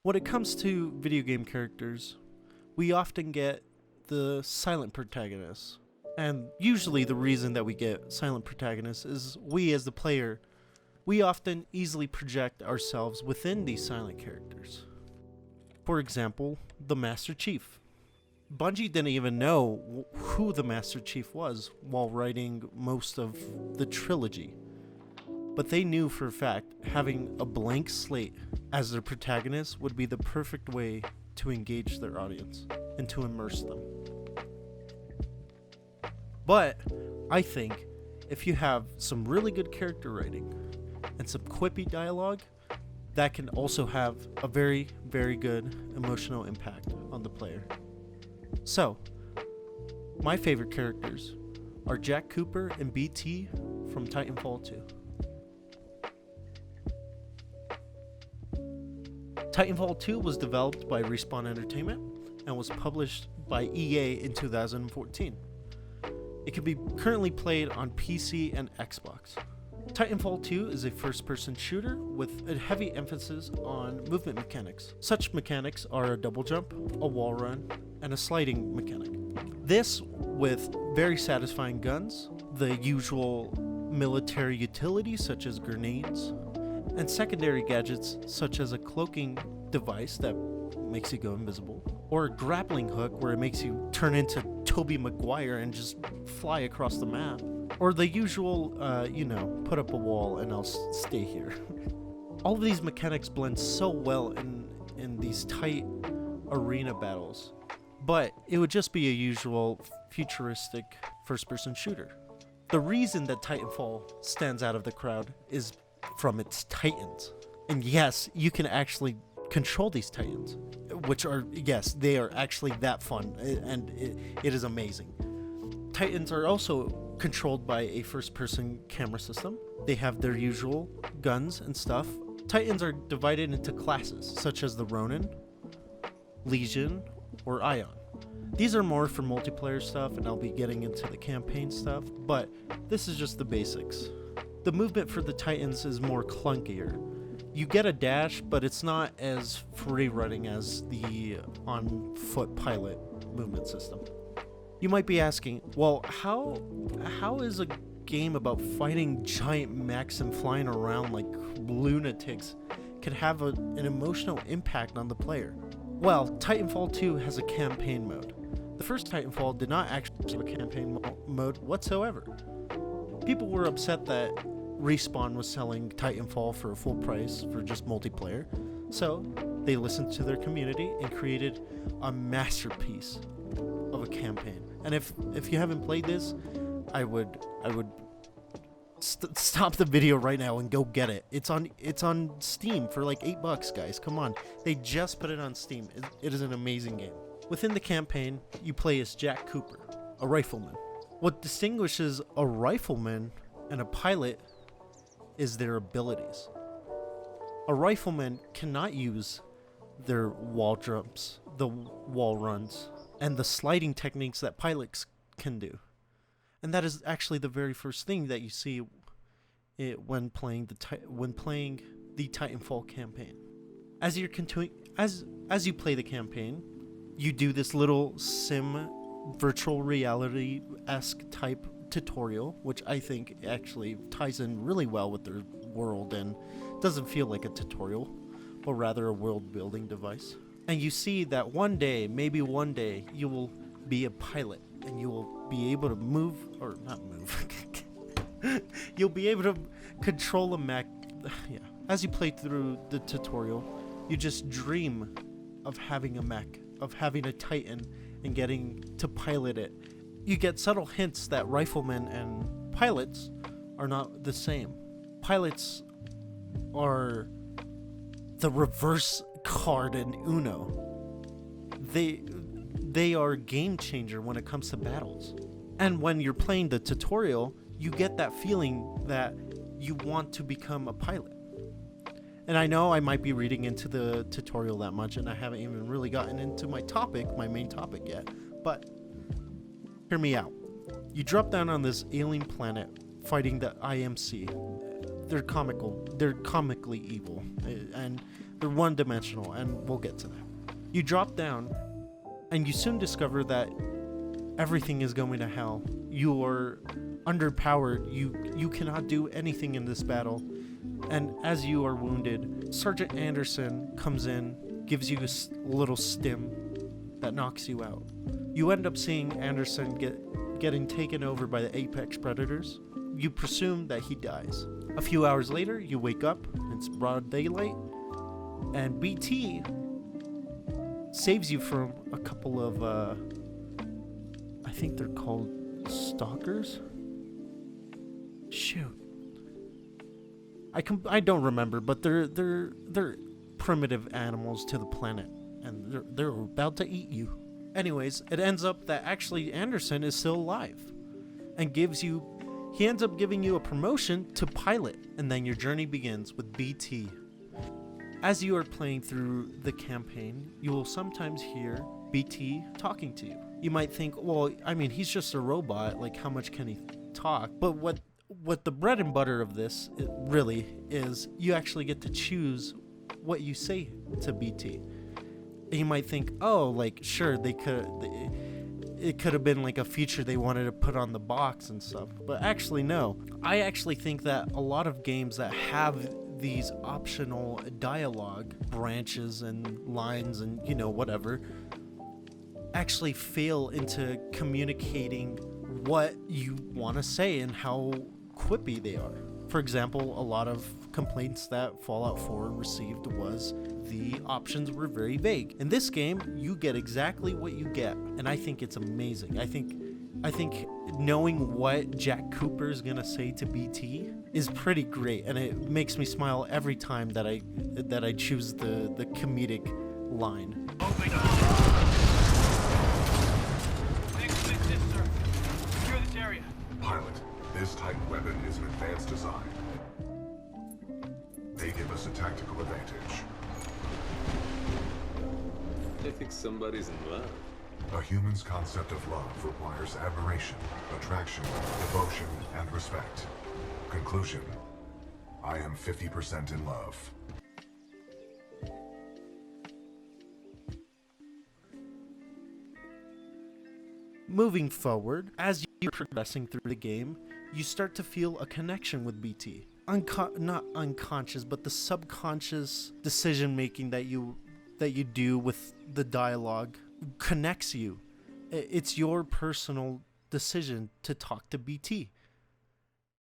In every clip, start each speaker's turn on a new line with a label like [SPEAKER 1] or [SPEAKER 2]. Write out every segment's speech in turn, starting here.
[SPEAKER 1] When it comes to video game characters, we often get the silent protagonists. And usually the reason that we get silent protagonists is we as the player, we often easily project ourselves within these silent characters. For example, the Master Chief. Bungie didn't even know who the Master Chief was while writing most of the trilogy. But they knew for a fact having a blank slate as their protagonist would be the perfect way to engage their audience and to immerse them. But I think if you have some really good character writing and some quippy dialogue, that can also have a very, very good emotional impact on the player. So, my favorite characters are Jack Cooper and BT from Titanfall 2. Titanfall 2 was developed by Respawn Entertainment and was published by EA in 2014. It can be currently played on PC and Xbox. Titanfall 2 is a first-person shooter with a heavy emphasis on movement mechanics. Such mechanics are a double jump, a wall run, and a sliding mechanic. This with very satisfying guns, the usual military utilities such as grenades, and secondary gadgets such as a cloaking device that makes you go invisible, or a grappling hook where it makes you turn into Tobey Maguire and just fly across the map, or the usual, put up a wall and I'll stay here. All of these mechanics blend so well in these tight arena battles, but it would just be a usual futuristic first-person shooter. The reason that Titanfall stands out of the crowd is from its titans. And yes, you can actually control these titans, which are, yes, they are actually that fun, and it is amazing. Titans are also controlled by a first-person camera system. They have their usual guns and stuff. Titans are divided into classes, such as the Ronin, Legion, or Ion. These are more for multiplayer stuff, and I'll be getting into the campaign stuff, but this is just the basics. The movement for the Titans is more clunkier. You get a dash, but it's not as free-running as the on-foot pilot movement system. You might be asking, well, how is a game about fighting giant mechs and flying around like lunatics can have an emotional impact on the player? Well, Titanfall 2 has a campaign mode. The first Titanfall did not actually have a campaign mode whatsoever. People were upset that Respawn was selling Titanfall for a full price for just multiplayer, so they listened to their community and created a masterpiece of a campaign. And if you haven't played this, I would stop the video right now and go get it. It's on Steam for like $8, guys. Come on, they just put it on Steam. It is an amazing game. Within the campaign, you play as Jack Cooper, a rifleman. What distinguishes a rifleman and a pilot is their abilities. A rifleman cannot use their wall jumps, the wall runs, and the sliding techniques that pilots can do. And that is actually the very first thing that you see when playing the Titanfall campaign. As you're as you play the campaign, you do this little sim virtual reality-esque type tutorial, which I think actually ties in really well with their world and doesn't feel like a tutorial, but rather a world-building device. And you see that maybe one day, you will be a pilot and you will be able to move, or not move, you'll be able to control a mech. Yeah. As you play through the tutorial, you just dream of having a mech, of having a Titan and getting to pilot it. You get subtle hints that riflemen and pilots are not the same. Pilots are the reverse card in Uno. They are a game changer when it comes to battles. And when you're playing the tutorial, you get that feeling that you want to become a pilot. And I know I might be reading into the tutorial that much, and I haven't even really gotten into my main topic yet, but hear me out. You drop down on this alien planet fighting the IMC. they're comical. They're comically evil, and they're one-dimensional, and we'll get to that. You drop down, and you soon discover that everything is going to hell. You are underpowered. You cannot do anything in this battle. And as you are wounded, Sergeant Anderson comes in, gives you a little stim that knocks you out. You end up seeing Anderson getting taken over by the apex predators. You presume that he dies. A few hours later, you wake up, it's broad daylight, and BT saves you from a couple of, I think they're called stalkers? Shoot. I don't remember, but they're primitive animals to the planet, and they're about to eat you. Anyways, it ends up that actually Anderson is still alive, and he ends up giving you a promotion to pilot, and then your journey begins with BT. As you are playing through the campaign, you will sometimes hear BT talking to you. You might think, well, I mean, he's just a robot, like how much can he talk? But what the bread and butter of this really is, you actually get to choose what you say to BT. And you might think, oh, like, sure, it could have been like a feature they wanted to put on the box and stuff. But actually, no. I actually think that a lot of games that have these optional dialogue branches and lines and, whatever, actually fail into communicating what you want to say and how quippy they are. For example, a lot of complaints that Fallout 4 received was the options were very vague. In this game, you get exactly what you get, and I think it's amazing. I think knowing what Jack Cooper is gonna say to BT is pretty great, and it makes me smile every time that I choose the comedic line.
[SPEAKER 2] Pilot, this Titan weapon is an advanced design. They give us a tactical advantage.
[SPEAKER 3] I think somebody's in love.
[SPEAKER 2] A human's concept of love requires admiration, attraction, devotion, and respect. Conclusion: I am 50% in love.
[SPEAKER 1] Moving forward, as you're progressing through the game, you start to feel a connection with BT. Not unconscious, but the subconscious decision making that you do with the dialogue connects you. It's your personal decision to talk to BT.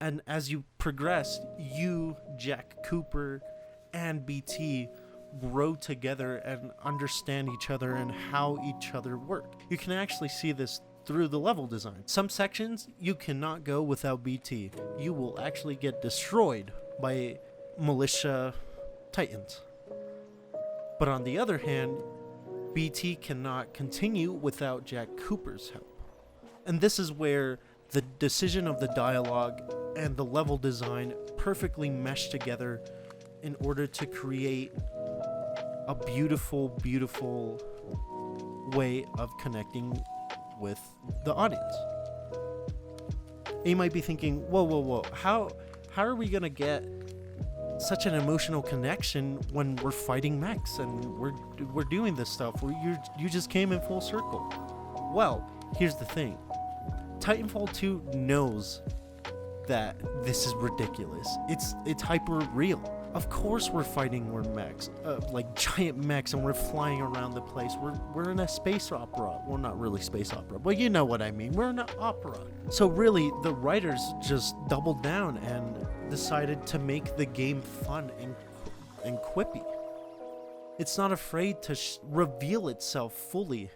[SPEAKER 1] And as you progress, you, Jack Cooper, and BT grow together and understand each other and how each other work. You can actually see this through the level design. Some sections you cannot go without BT. You will actually get destroyed by militia titans. But on the other hand, BT cannot continue without Jack Cooper's help. And this is where the decision of the dialogue and the level design perfectly mesh together in order to create a beautiful, beautiful way of connecting with the audience. And you might be thinking, whoa, how are we gonna get such an emotional connection when we're fighting mechs and we're doing this stuff where you just came in full circle? Well, here's the thing. Titanfall 2 knows that this is ridiculous. It's hyper real. Of course we're fighting more mechs, like giant mechs, and we're flying around the place. We're in a space opera. Well, not really space opera, but you know what I mean. We're in an opera. So really, the writers just doubled down and decided to make the game fun and quippy. It's not afraid to reveal itself fully.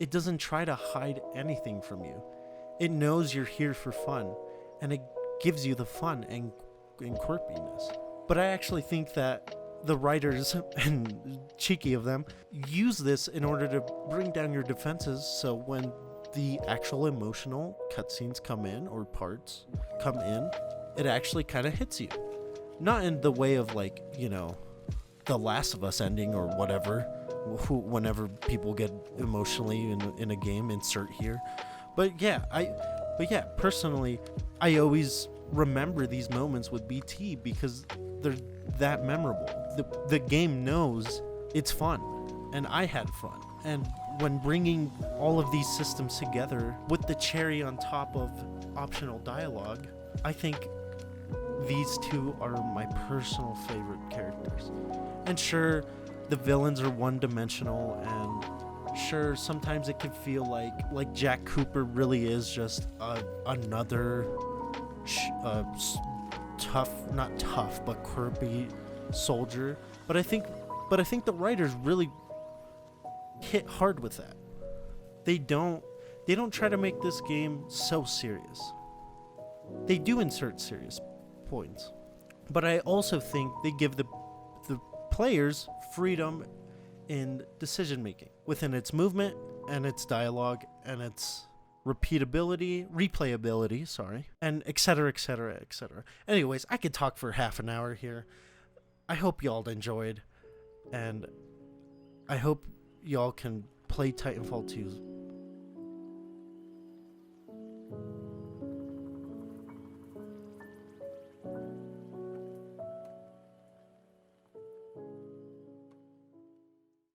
[SPEAKER 1] It doesn't try to hide anything from you. It knows you're here for fun, and it gives you the fun and quirkiness. But I actually think that the writers, and cheeky of them, use this in order to bring down your defenses, so when the actual emotional cutscenes come in, or parts come in, it actually kind of hits you. Not in the way of, like, The Last of Us ending or whatever, whenever people get emotionally in a game, insert here. But yeah, personally, I always remember these moments with BT because they're that memorable. The game knows it's fun, and I had fun. And when bringing all of these systems together with the cherry on top of optional dialogue, I think these two are my personal favorite characters. And sure, the villains are one-dimensional, and sure, sometimes it can feel like Jack Cooper really is just another tough, not tough, but quirky soldier. But I think the writers really hit hard with that. They don't try to make this game so serious. They do insert serious points, but I also think they give the players freedom in decision making within its movement and its dialogue and its replayability, and etc. etc. etc. Anyways, I could talk for half an hour here. I hope y'all enjoyed, and I hope y'all can play Titanfall 2